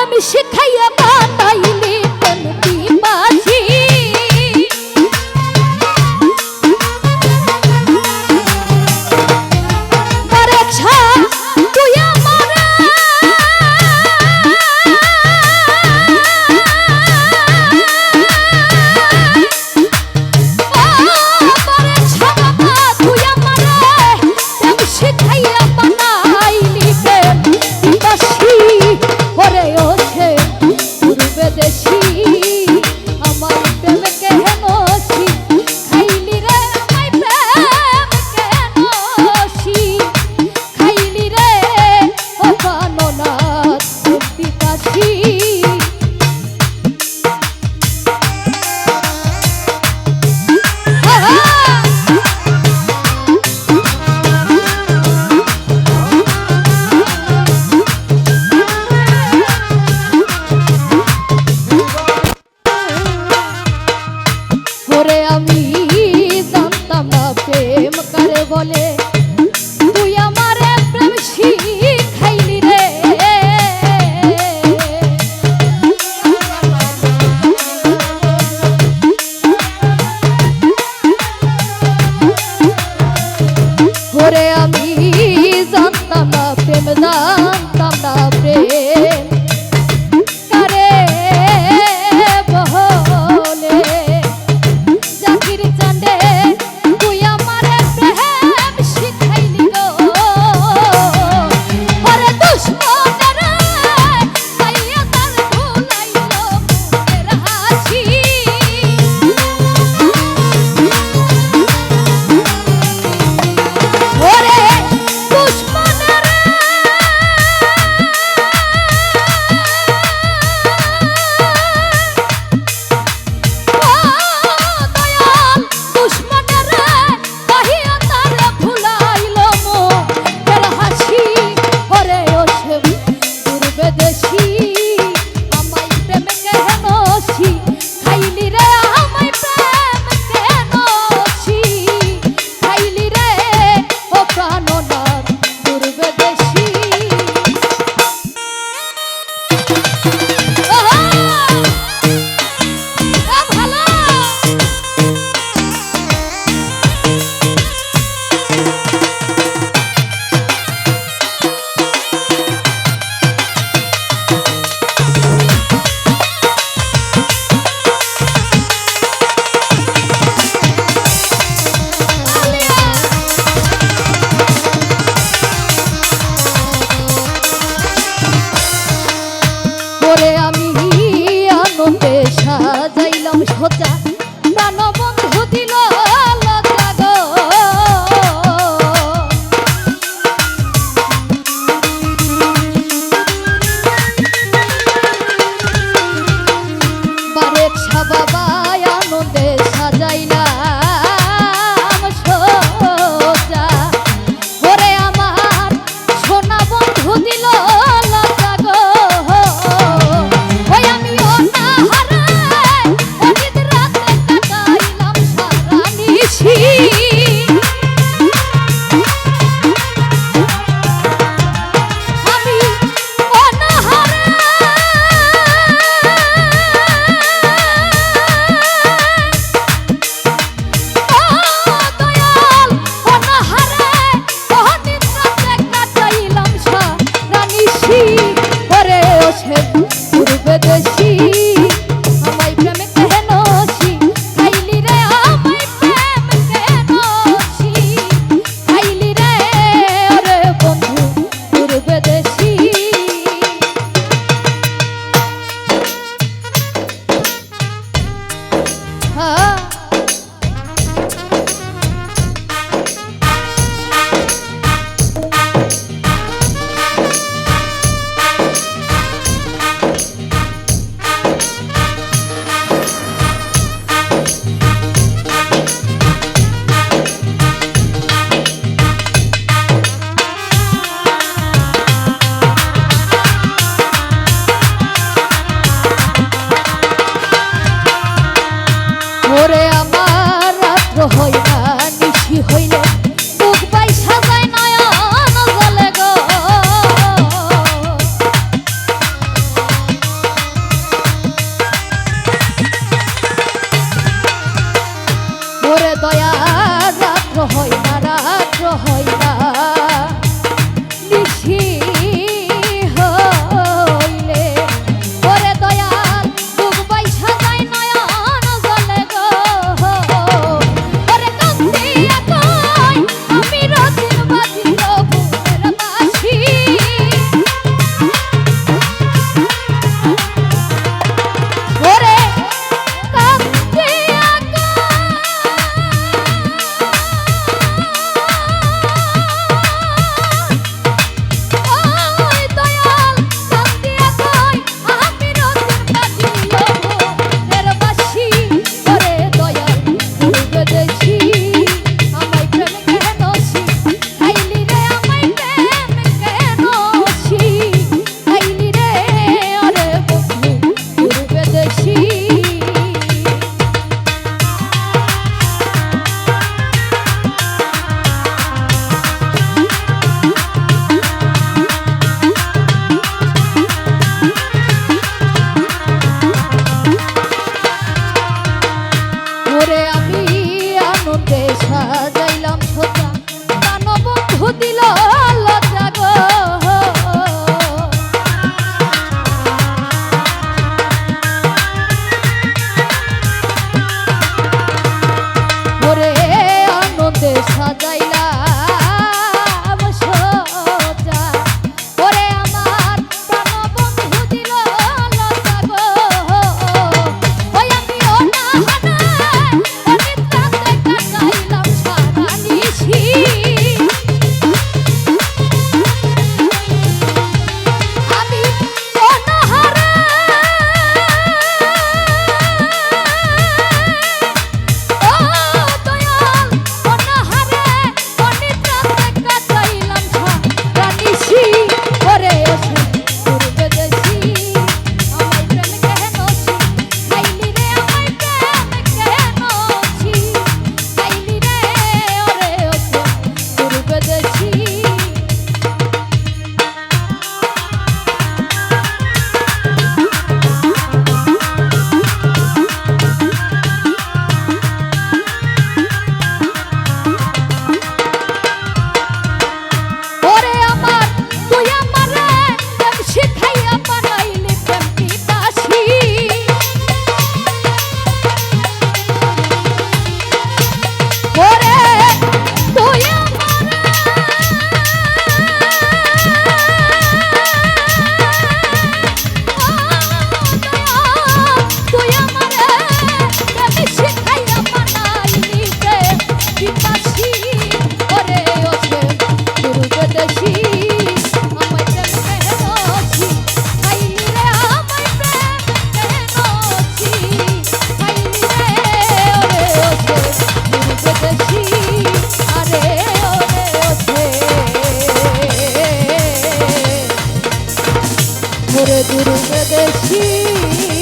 প্রেম শিখাইয়া বানাইলি প্রেম পিপাসী পরীক্ষা তুই আমারে পরীক্ষা বাবা তুই আমারে প্রেম শিখাইয়া বানাইলি প্রেম পিপাসী ওরে ওঠে পূর্বে দেশি আমার প্রেম কেন খাইলি রে আমার প্রেম কেন খাইলি রে ও কাননাথ পিপাসী ওরে আমি জানতাম না প্রেম কারে বলে তুই আমারে প্রেম শিখাইলি রে ওরে আমি জানতাম না প্রেম জানতাম না প্রেম কারে বলে জাকির চাঁদে তুই আমারে প্রেম শিখাইলি গো ওরে দুশ্মনের পাইয়া তার ভুলাইল মুখের হাসি ওরে দুশ্মনের দয়াল দুশ্মনের পাইয়া তার ভুলাইল মুখের হাসি ওরে ওঠে পূর্বে দেশি আমায় প্রেম কেন খাইলি রে আমায় প্রেম কেন খাইলি রে ও প্রাণনাথ পূর্বে দেশি ভালো ওরে আমি আনন্দে সাজাইলাম সোজা প্রাণ বন্ধু দিল লজ্জা গো বারেকশা বাবা আনন্দে সাজাইলাম সোজা ওরে আমার সোনা বন্ধু দিল লজ্জা গো ওরে দুর্গে দেশি